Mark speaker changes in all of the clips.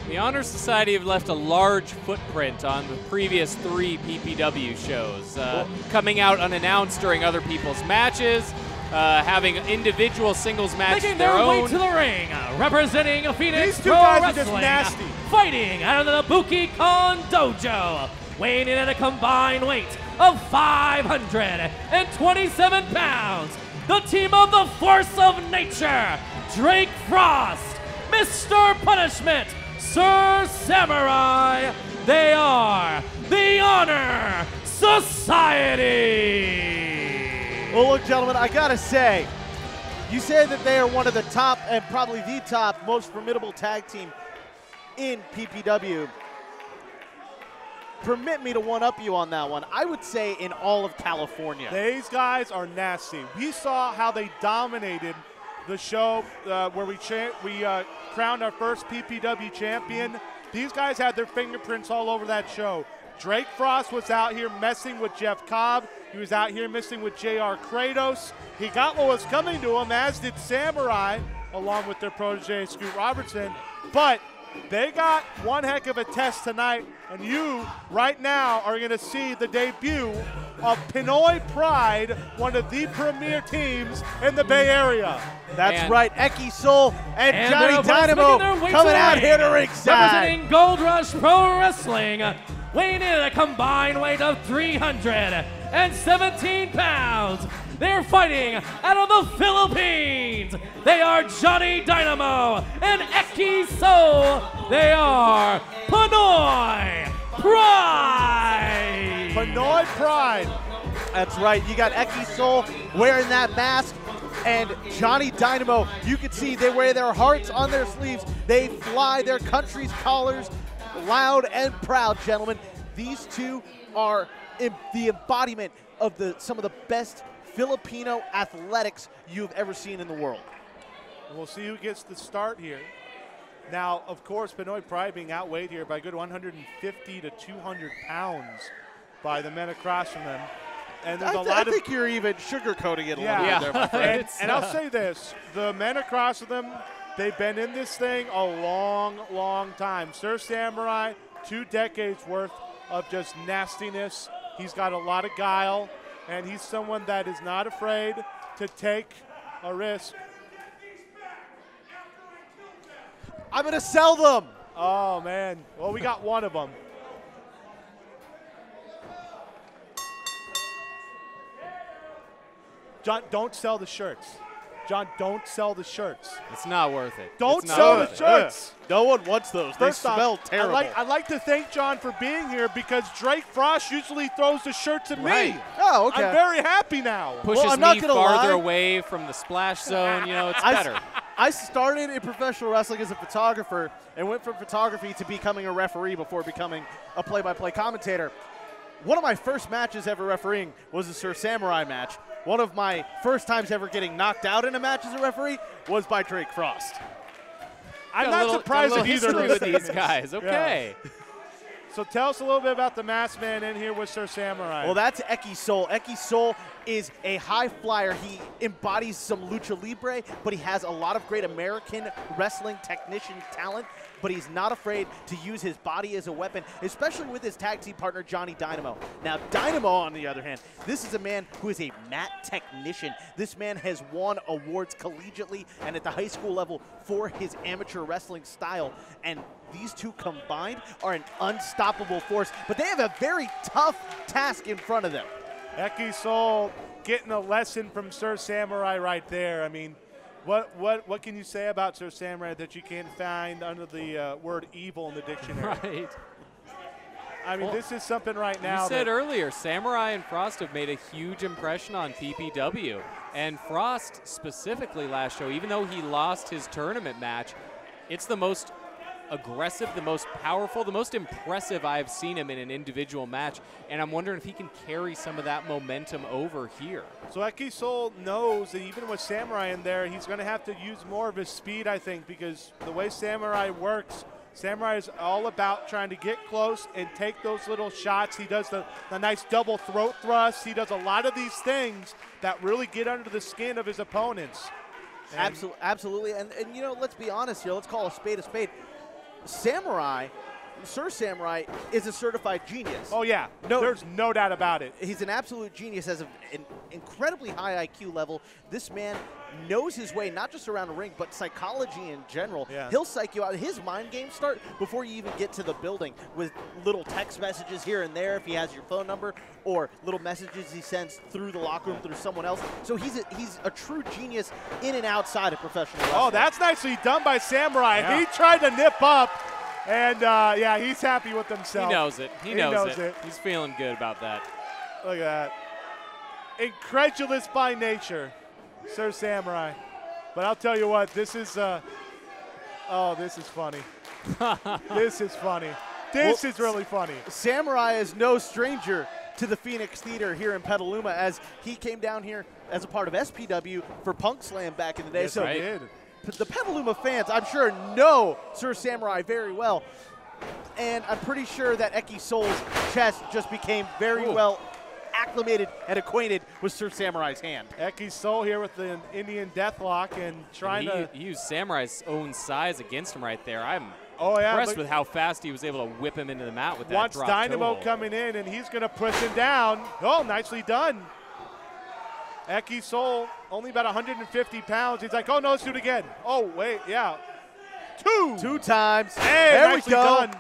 Speaker 1: The Honor Society have left a large footprint on the previous 3 PPW shows, coming out unannounced during other people's matches, having individual singles matches
Speaker 2: Making
Speaker 1: of their
Speaker 2: their
Speaker 1: own.
Speaker 2: way to the ring, representing Phoenix
Speaker 3: These two
Speaker 2: Pro
Speaker 3: guys are
Speaker 2: Wrestling,
Speaker 3: just nasty.
Speaker 2: fighting out of the Buki Con Dojo, weighing in at a combined weight of 527 pounds. The team of the Force of Nature, Drake Frost, Mr. Punishment, Sir Samurai. They are the Honor Society.
Speaker 4: Well, look, gentlemen, I gotta say, you say that they are one of the top and probably the top most formidable tag team in PPW. Permit me to one-up you on that one. I would say in all of California.
Speaker 3: These guys are nasty. We saw how they dominated the show where we crowned our first PPW champion. These guys had their fingerprints all over that show. Drake Frost was out here messing with Jeff Cobb. He was out here messing with JR Kratos. He got what was coming to him, as did Samurai, along with their protege, Scoot Robertson. But they got one heck of a test tonight, and you, right now, are going to see the debut of Pinoy Pride, one of the premier teams in the Bay Area.
Speaker 4: That's right, Eki Sol and Johnny
Speaker 2: they're
Speaker 4: Dynamo
Speaker 2: making their way
Speaker 4: coming
Speaker 2: to
Speaker 4: out
Speaker 2: the
Speaker 4: here to
Speaker 2: ring,
Speaker 4: ringside.
Speaker 2: representing Gold Rush Pro Wrestling, weighing in at a combined weight of 317 pounds. They're fighting out of the Philippines. They are Johnny Dynamo and Eki Sol. They are Pinoy Pride.
Speaker 3: Pinoy Pride.
Speaker 4: That's right, you got Eki Sol wearing that mask, and Johnny Dynamo, you can see they wear their hearts on their sleeves. They fly their country's colors loud and proud, gentlemen. These two are the embodiment of some of the best Filipino athletics you've ever seen in the world.
Speaker 3: We'll see who gets the start here. Now, of course, Pinoy Pride being outweighed here by a good 150 to 200 pounds by the men across from them. And there's
Speaker 4: I think you're even sugarcoating it a little bit there, my friend.
Speaker 3: And I'll say this, the men across from them, they've been in this thing a long, long time. Sir Samurai, 2 decades worth of just nastiness. He's got a lot of guile, and he's someone that is not afraid to take a risk.
Speaker 4: I'm going to sell them.
Speaker 3: Oh, man. Well, we got one of them. John, don't sell the shirts. John, don't sell the shirts.
Speaker 1: It's not worth it.
Speaker 3: Don't sell the shirts.
Speaker 4: No one wants those.
Speaker 3: First
Speaker 4: they smell
Speaker 3: off,
Speaker 4: terrible.
Speaker 3: I'd like to thank John for being here, because Drake Frost usually throws the shirts at me.
Speaker 4: Oh, okay.
Speaker 3: I'm very happy now.
Speaker 1: Pushes
Speaker 4: I'm not
Speaker 1: me
Speaker 4: gonna
Speaker 1: farther
Speaker 4: lie.
Speaker 1: away from the splash zone. You know, it's better.
Speaker 4: I started in professional wrestling as a photographer and went from photography to becoming a referee before becoming a play-by-play commentator. One of my first matches ever refereeing was a Sir Samurai match. One of my first times ever getting knocked out in a match as a referee was by Drake Frost.
Speaker 3: I'm not surprised at either
Speaker 1: history
Speaker 3: of
Speaker 1: with
Speaker 3: those
Speaker 1: these guys. Okay.
Speaker 3: Yeah. So tell us a little bit about the masked man in here with Sir Samurai.
Speaker 4: Well, that's Eki Sol. Eki Sol is a high flyer. He embodies some lucha libre, but he has a lot of great American wrestling technician talent. But he's not afraid to use his body as a weapon, especially with his tag team partner, Johnny Dynamo. Now, Dynamo, on the other hand, this is a man who is a mat technician. This man has won awards collegiately and at the high school level for his amateur wrestling style. And these two combined are an unstoppable force, but they have a very tough task in front of them.
Speaker 3: Eki Sol getting a lesson from Sir Samurai right there. I mean, what can you say about Sir Samurai that you can't find under the word evil in the dictionary?
Speaker 1: Right.
Speaker 3: I mean, this is something right now.
Speaker 1: You said earlier, Samurai and Frost have made a huge impression on PPW. And Frost specifically last show, even though he lost his tournament match, it's the most aggressive, the most powerful, the most impressive I've seen him in an individual match, and I'm wondering if he can carry some of that momentum over here.
Speaker 3: So Eki Sol knows that even with Samurai in there, he's going to have to use more of his speed, I think, because the way Samurai works, Samurai is all about trying to get close and take those little shots. He does the nice double throat thrust. He does a lot of these things that really get under the skin of his opponents.
Speaker 4: Absolutely. And you know, let's be honest here. Let's call a spade a spade. Sir Samurai is a certified genius.
Speaker 3: Oh, yeah. There's no doubt about it.
Speaker 4: He's an absolute genius, has an incredibly high IQ level. This man knows his way, not just around the ring, but psychology in general.
Speaker 3: Yeah.
Speaker 4: He'll psych you out. His mind games start before you even get to the building with little text messages here and there if he has your phone number, or little messages he sends through the locker room through someone else. So he's a true genius in and outside of professional wrestling.
Speaker 3: Oh, that's nicely done by Samurai.
Speaker 2: Yeah.
Speaker 3: He tried to nip up, and yeah, he's happy with himself.
Speaker 1: He knows it. He knows
Speaker 3: it.
Speaker 1: He's feeling good about that.
Speaker 3: Look at that. Incredulous by nature, Sir Samurai. But I'll tell you what, this is, oh, this is funny. This is funny. This is really funny.
Speaker 4: Samurai is no stranger to the Phoenix Theater here in Petaluma, as he came down here as a part of SPW for Punk Slam back in the day.
Speaker 3: Yes,
Speaker 4: so
Speaker 3: I did.
Speaker 4: The Petaluma fans, I'm sure, know Sir Samurai very well. And I'm pretty sure that Eki Sol's chest just became very well acclimated and acquainted with Sir Samurai's hand.
Speaker 3: Eki Sol here with the Indian Deathlock and trying to.
Speaker 1: He used Samurai's own size against him right there. I'm
Speaker 3: Oh, yeah,
Speaker 1: impressed with how fast he was able to whip him into the mat with that
Speaker 3: wants
Speaker 1: drop
Speaker 3: Dynamo
Speaker 1: toe.
Speaker 3: coming in, and he's going to push him down. Oh, nicely done. Eki Sol, only about 150 pounds. He's like, oh, no, let's do it again. Oh, wait, yeah. Two
Speaker 4: times.
Speaker 3: Hey,
Speaker 4: there
Speaker 3: nicely
Speaker 4: we go.
Speaker 3: done.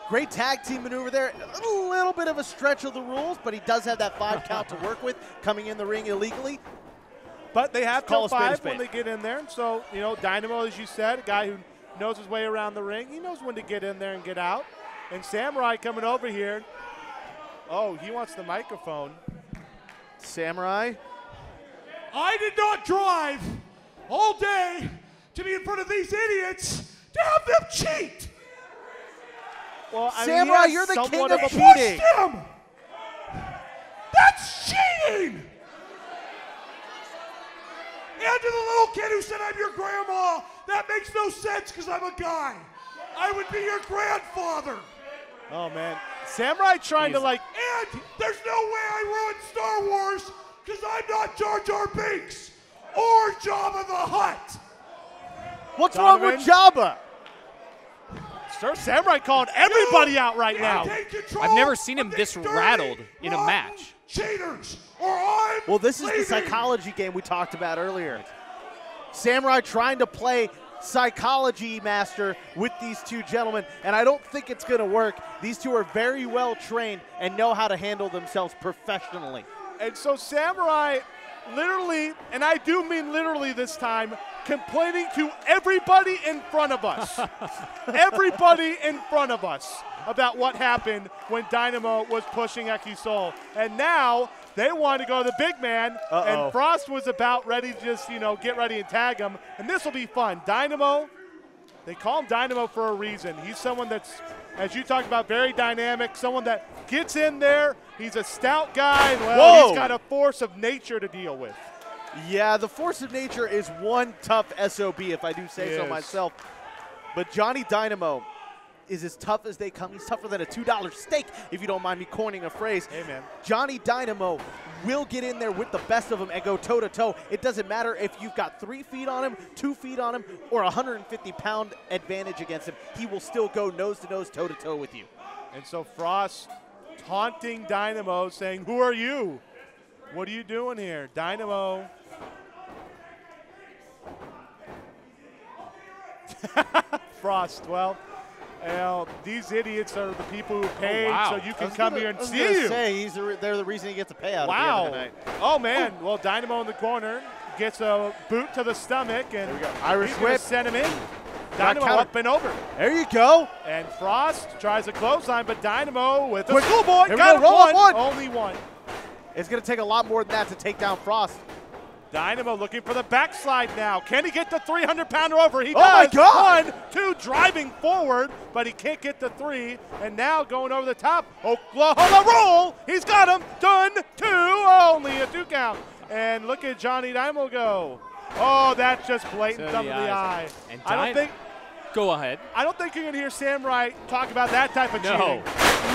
Speaker 4: Great tag team maneuver there. A little bit of a stretch of the rules, but he does have that 5 count to work with, coming in the ring illegally.
Speaker 3: But they have
Speaker 4: Call
Speaker 3: till
Speaker 4: a spade a
Speaker 3: 5 when
Speaker 4: spade.
Speaker 3: they get in there. So, you know, Dynamo, as you said, a guy who knows his way around the ring. He knows when to get in there and get out. And Samurai coming over here. Oh, he wants the microphone.
Speaker 4: Samurai.
Speaker 5: I did not drive all day to be in front of these idiots to have them cheat.
Speaker 3: Well, I
Speaker 4: Samurai,
Speaker 3: mean, he
Speaker 4: you're
Speaker 3: has
Speaker 4: the king
Speaker 3: somewhat
Speaker 4: of
Speaker 3: a
Speaker 4: cheating.
Speaker 5: Push them. That's cheating. And to the little kid who said I'm your grandma, that makes no sense because I'm a guy. I would be your grandfather.
Speaker 3: Oh, man. Samurai trying to, like,
Speaker 5: And there's no way I ruined Star Wars because I'm not Jar Jar Binks or Jabba the Hutt.
Speaker 4: What's wrong with Jabba?
Speaker 3: Sir Samurai calling everybody out right now.
Speaker 1: I've never seen him this rattled in a match.
Speaker 5: Cheaters, or I'm
Speaker 4: Well, this is the
Speaker 5: leaving.
Speaker 4: psychology game we talked about earlier. Samurai trying to play psychology master with these two gentlemen, and I don't think it's going to work. These two are very well trained and know how to handle themselves professionally.
Speaker 3: And so Samurai literally, and I do mean literally this time, complaining to everybody in front of us. Everybody in front of us about what happened when Dynamo was pushing Eki Sol. And now they want to go to the big man, and Frost was about ready to just, you know, get ready and tag him. And this will be fun. Dynamo, they call him Dynamo for a reason. He's someone that's, as you talked about, very dynamic, someone that gets in there. He's a stout guy, and well, he's got a force of nature to deal with.
Speaker 4: Yeah, the force of nature is one tough SOB, if I do say so myself. But Johnny Dynamo is as tough as they come. He's tougher than a $2 steak, if you don't mind me coining a phrase.
Speaker 3: Hey, man.
Speaker 4: Johnny Dynamo will get in there with the best of them and go toe-to-toe. It doesn't matter if you've got 3 feet on him, 2 feet on him, or a 150-pound advantage against him. He will still go nose-to-nose, toe-to-toe with you.
Speaker 3: And so Frost taunting Dynamo, saying, who are you? What are you doing here? Dynamo. Frost, well, you know, these idiots are the people who paid so you can come here and see you.
Speaker 4: They're the reason he gets a payout
Speaker 3: Wow.
Speaker 4: at the end of the night.
Speaker 3: Oh, man. Well, Dynamo in the corner gets a boot to the stomach, and
Speaker 4: Irish
Speaker 3: he's gonna
Speaker 4: whip.
Speaker 3: send him in. Dynamo
Speaker 4: counter.
Speaker 3: up and over.
Speaker 4: There you go.
Speaker 3: And Frost tries a clothesline, but Dynamo with a
Speaker 4: Quick.
Speaker 3: schoolboy
Speaker 4: Here we
Speaker 3: got
Speaker 4: go. Roll up
Speaker 3: one.
Speaker 4: one.
Speaker 3: Only one.
Speaker 4: It's going to take a lot more than that to take down Frost.
Speaker 3: Dynamo looking for the backslide now. Can he get the 300-pounder over? He
Speaker 4: Oh my
Speaker 3: does.
Speaker 4: God.
Speaker 3: 1, 2, driving forward, but he can't get the 3. And now going over the top. Oklahoma roll. He's got him. Done. 2. Only a 2 count. And look at Johnny Dynamo go. Oh, that's just blatant thumb of the eye.
Speaker 1: And
Speaker 3: I don't think.
Speaker 1: Go ahead.
Speaker 3: I don't think you're going to hear Samurai talk about that type of cheating.
Speaker 1: No.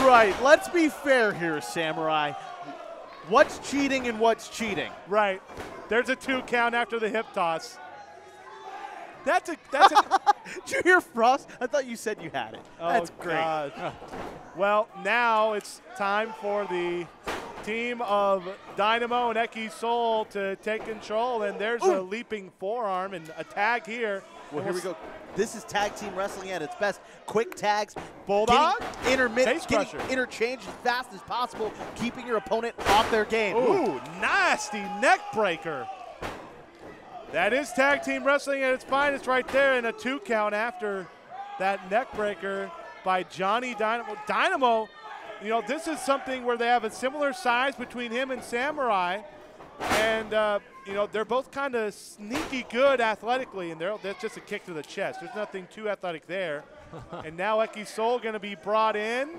Speaker 4: Right. Let's be fair here, Samurai. What's cheating and what's cheating?
Speaker 3: Right. There's a 2 count after the hip toss. That's a
Speaker 4: Did you hear Frost? I thought you said you had it.
Speaker 3: Oh,
Speaker 4: That's great.
Speaker 3: God. Well, now it's time for the team of Dynamo and Eki Sol to take control, and there's a leaping forearm and a tag here.
Speaker 4: Well, here we go. This is tag team wrestling at its best. Quick tags,
Speaker 3: Bulldog,
Speaker 4: intermittent,
Speaker 3: face
Speaker 4: getting
Speaker 3: crusher.
Speaker 4: interchanged as fast as possible, keeping your opponent off their game.
Speaker 3: Ooh, nasty neck breaker. That is tag team wrestling at its finest right there, and a 2 count after that neck breaker by Johnny Dynamo. Dynamo, you know, this is something where they have a similar size between him and Samurai, and you know, they're both kind of sneaky good athletically, and that's just a kick to the chest. There's nothing too athletic there. And now Eki Sol going to be brought in,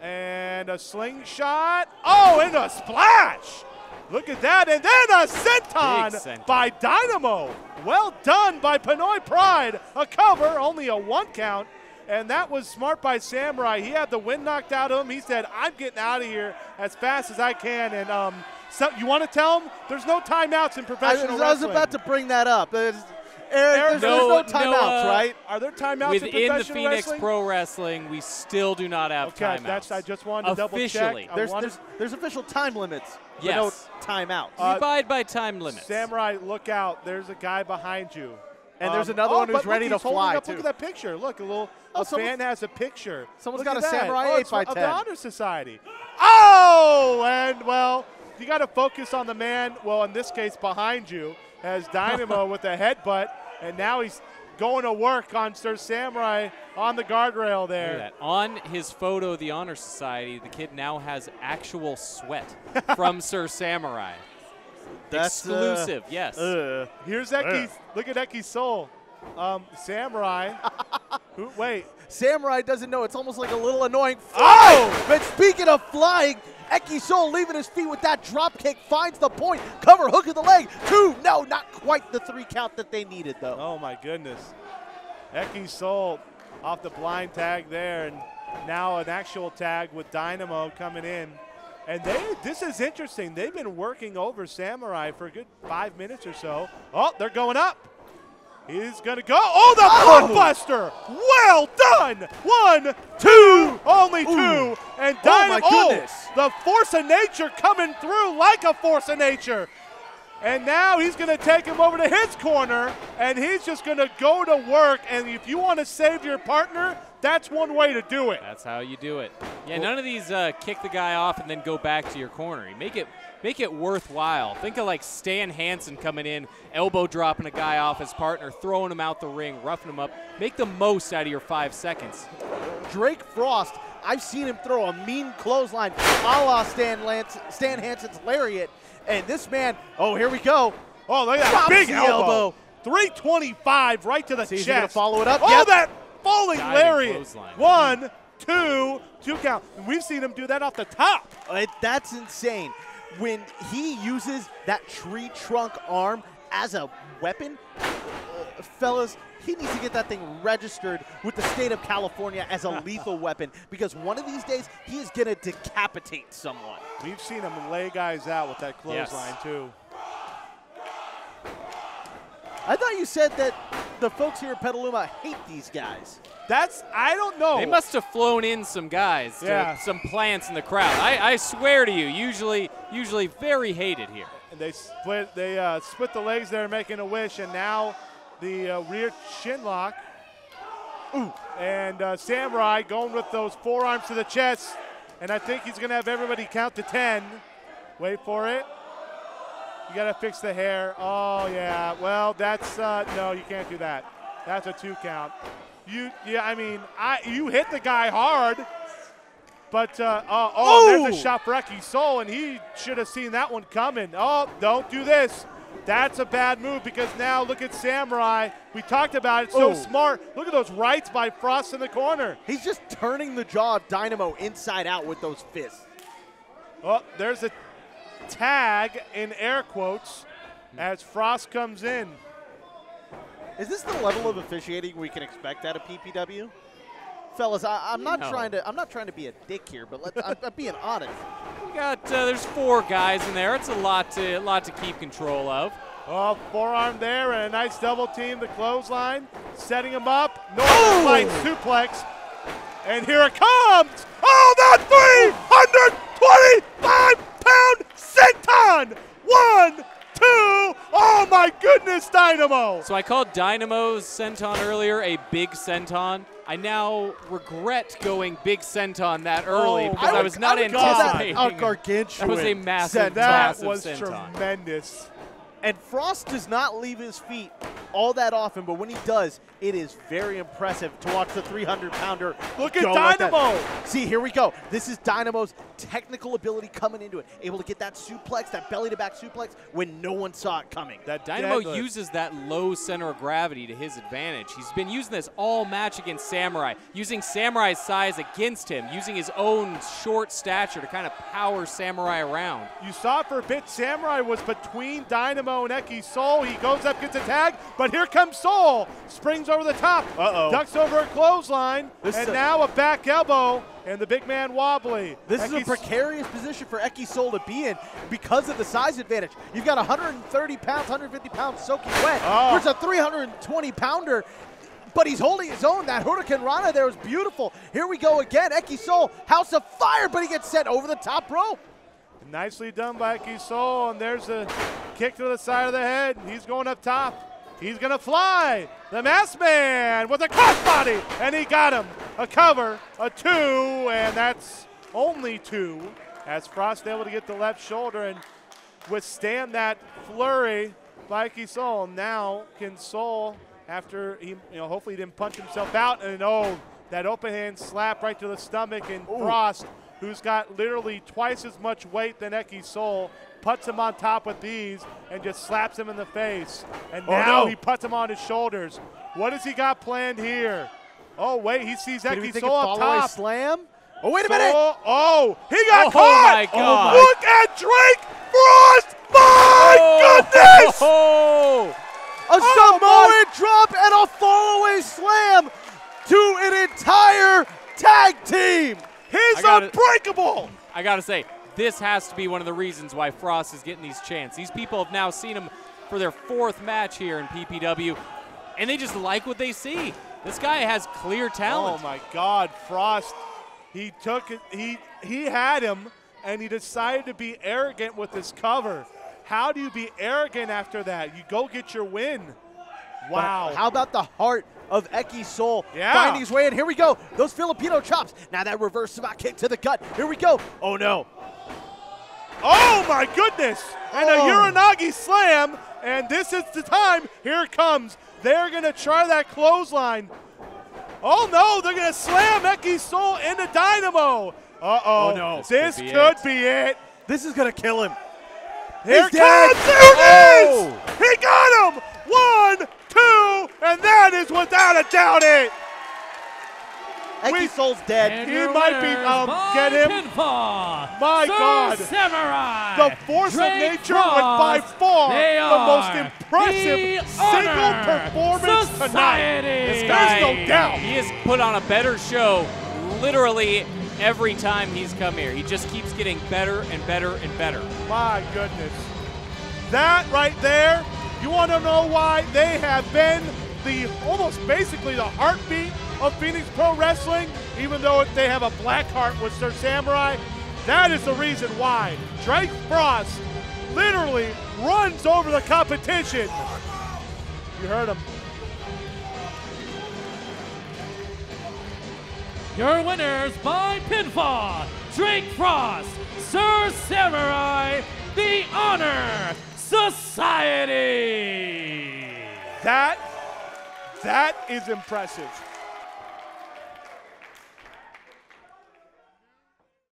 Speaker 3: and a slingshot. Oh, and a splash! Look at that, and then a senton by Dynamo. Well done by Pinoy Pride. A cover, only a 1 count, and that was smart by Samurai. He had the wind knocked out of him. He said, I'm getting out of here as fast as I can, and so you want to tell him there's no timeouts in professional wrestling.
Speaker 4: I was about to bring that up. There's no timeouts, right?
Speaker 3: Are there timeouts
Speaker 1: within
Speaker 3: in professional
Speaker 1: the Phoenix
Speaker 3: wrestling?
Speaker 1: Pro Wrestling? We still do not have timeouts.
Speaker 3: I just wanted to double check.
Speaker 4: There's official time limits, but
Speaker 1: Yes.
Speaker 4: no timeouts.
Speaker 1: We abide by time limits.
Speaker 3: Samurai, look out! There's a guy behind you,
Speaker 4: and there's another one who's
Speaker 3: but
Speaker 4: ready
Speaker 3: look,
Speaker 4: to
Speaker 3: he's
Speaker 4: fly
Speaker 3: holding up,
Speaker 4: too.
Speaker 3: Look at that picture. Look, a fan has a picture.
Speaker 4: Someone's
Speaker 3: Look
Speaker 4: got
Speaker 3: at
Speaker 4: a
Speaker 3: that.
Speaker 4: Samurai 8
Speaker 3: it's
Speaker 4: by
Speaker 3: of
Speaker 4: 10.
Speaker 3: the Honor Society. Oh, and well, you got to focus on the man. Well, in this case, behind you, as Dynamo with a headbutt, and now he's going to work on Sir Samurai on the guardrail there.
Speaker 1: Look at that. On his photo of the Honor Society, the kid now has actual sweat from Sir Samurai.
Speaker 4: That's
Speaker 1: exclusive, yes.
Speaker 3: Here's Eki. Look at Eki Sol. Samurai. Wait.
Speaker 4: Samurai doesn't know. It's almost like a little annoying.
Speaker 3: Oh!
Speaker 4: But speaking of flying, Eki Sol leaving his feet with that drop kick, finds the point. Cover, hook of the leg. 2. No, not quite the 3 count that they needed, though.
Speaker 3: Oh, my goodness. Eki Sol off the blind tag there, and now an actual tag with Dynamo coming in. And this is interesting. They've been working over Samurai for a good 5 minutes or so. Oh, they're going up. He's going to go. Oh, the blockbuster. Well done. 1, 2, only 2.
Speaker 4: Ooh.
Speaker 3: And
Speaker 4: Oh, my
Speaker 3: Dynamo,
Speaker 4: goodness.
Speaker 3: the force of nature coming through like a force of nature. And now he's going to take him over to his corner, and he's just going to go to work. And if you want to save your partner, that's one way to do it.
Speaker 1: That's how you do it. Yeah, none of these kick the guy off and then go back to your corner. You make it worthwhile. Think of like Stan Hansen coming in, elbow dropping a guy off his partner, throwing him out the ring, roughing him up. Make the most out of your 5 seconds.
Speaker 4: Drake Frost, I've seen him throw a mean clothesline a la Stan Hansen's lariat. And this man, oh, here we go.
Speaker 3: Oh, look at that
Speaker 4: Drops
Speaker 3: big
Speaker 4: the
Speaker 3: elbow. 325 right to the
Speaker 4: See,
Speaker 3: chest.
Speaker 4: he's gonna follow it up.
Speaker 3: Oh,
Speaker 4: Yep.
Speaker 3: that falling
Speaker 1: Diving
Speaker 3: lariat.
Speaker 1: clothesline.
Speaker 3: 1, 2, 2 count. And we've seen him do that off the top.
Speaker 4: That's insane. When he uses that tree trunk arm as a weapon, fellas, he needs to get that thing registered with the state of California as a lethal weapon, because one of these days he is going to decapitate someone.
Speaker 3: We've seen him lay guys out with that clothesline, too.
Speaker 4: I thought you said that the folks here at Petaluma hate these guys.
Speaker 3: I don't know.
Speaker 1: They must have flown in some guys, some plants in the crowd. I swear to you, usually very hated here.
Speaker 3: And they split the legs there, making a wish, and now the rear chin lock. Ooh. And Samurai going with those forearms to the chest, and I think he's going to have everybody count to 10. Wait for it. You got to fix the hair. Oh, yeah. Well, that's no, you can't do that. That's a 2 count. You hit the guy hard, but there's a shot for Eki Sol, and he should have seen that one coming. Oh, don't do this. That's a bad move, because now look at Samurai. We talked about it. So smart. Look at those rights by Frost in the corner.
Speaker 4: He's just turning the jaw of Dynamo inside out with those fists.
Speaker 3: Oh, there's a tag in air quotes as Frost comes in.
Speaker 4: Is this the level of officiating we can expect out of PPW? Fellas, I'm not trying to be a dick here, but I'm being honest.
Speaker 1: We got there's 4 guys in there. It's a lot to keep control of.
Speaker 3: Oh, forearm there and a nice double team, the clothesline, setting him up. Northern Light suplex. And here it comes. Oh, the 325-pound senton. 1, 2. Oh, my goodness, Dynamo.
Speaker 1: So I called Dynamo's senton earlier a big senton. I now regret going big senton that early because I was not anticipating.
Speaker 4: A gargantuan.
Speaker 1: That was a massive,
Speaker 3: That
Speaker 1: massive
Speaker 3: was
Speaker 1: senton.
Speaker 3: tremendous.
Speaker 4: And Frost does not leave his feet all that often, but when he does, it is very impressive to watch the 300-pounder.
Speaker 3: Look at
Speaker 4: go like
Speaker 3: Dynamo.
Speaker 4: that. See, here we go. This is Dynamo's technical ability coming into it. Able to get that suplex, that belly-to-back suplex, when no one saw it coming.
Speaker 3: That
Speaker 1: Dynamo
Speaker 3: deadlift.
Speaker 1: uses that low center of gravity to his advantage. He's been using this all match against Samurai, using Samurai's size against him, using his own short stature to kind of power Samurai around.
Speaker 3: You saw it for a bit. Samurai was between Dynamo and Eki Sol. He goes up, gets a tag, but here comes Sol. Springs over the top. Ducks over a clothesline, and now a back elbow, and the big man wobbly.
Speaker 4: This is a precarious position for Eki Sol to be in because of the size advantage. You've got 130 pounds, 150 pounds soaking wet. There's a 320-pounder, but he's holding his own. That Hurricane Rana there was beautiful. Here we go again. Eki Sol, House of Fire, but he gets sent over the top rope.
Speaker 3: Nicely done by Eki Sol, and there's a kick to the side of the head. He's going up top. He's going to fly. The Masked Man with a crossbody, and he got him. A cover, a 2, and that's only 2. As Frost able to get the left shoulder and withstand that flurry by Eki Sol. Now can Sol, after he, hopefully he didn't punch himself out, and that open hand slap right to the stomach, and Frost, who's got literally twice as much weight than Eki Sol, puts him on top with these and just slaps him in the face. And now he puts him on his shoulders. What has he got planned here? Oh, wait, he sees Eki Sol up top.
Speaker 4: Slam? Oh, wait a minute.
Speaker 3: Oh, he got caught.
Speaker 1: Oh, my God.
Speaker 3: Look at Drake Frost. My goodness.
Speaker 4: A Samoan drop and a fallaway slam to an entire tag team.
Speaker 3: He's unbreakable.
Speaker 1: I got to say, this has to be one of the reasons why Frost is getting these chants. These people have now seen him for their 4th match here in PPW, and they just like what they see. This guy has clear talent.
Speaker 3: Oh, my God. Frost, he took it. He had him, and he decided to be arrogant with his cover. How do you be arrogant after that? You go get your win. Wow.
Speaker 4: But how about the heart of Eki Sol finding his way in? Here we go. Those Filipino chops. Now that reverse spot kick to the gut. Here we go. Oh, no.
Speaker 3: Oh, my goodness. And a Uranagi slam. And this is the time. Here it comes. They're going to try that clothesline. Oh, no. They're going to slam Eki Sol into Dynamo. Uh-oh.
Speaker 4: Oh, no.
Speaker 3: This could be it.
Speaker 4: This is going to kill him.
Speaker 3: Here it comes. There it is. He got him. 1, 2, and that is without a doubt it.
Speaker 4: Eki Sol's dead.
Speaker 2: And
Speaker 3: He
Speaker 2: your
Speaker 3: might be,
Speaker 2: winners
Speaker 3: get him.
Speaker 2: Pinfall,
Speaker 3: My God.
Speaker 2: Samurai.
Speaker 3: The force of nature with by far the most impressive single performance tonight.
Speaker 1: This guy,
Speaker 3: There's no doubt.
Speaker 1: He has put on a better show literally every time he's come here. He just keeps getting better and better and better.
Speaker 3: My goodness. That right there, you want to know why they have been almost basically the heartbeat of Phoenix Pro Wrestling, even though they have a black heart with their Samurai? That is the reason why. Drake Frost literally runs over the competition. You heard him.
Speaker 2: Your winners by pinfall, Drake Frost, Sir Samurai, the Honor Society.
Speaker 3: That is impressive.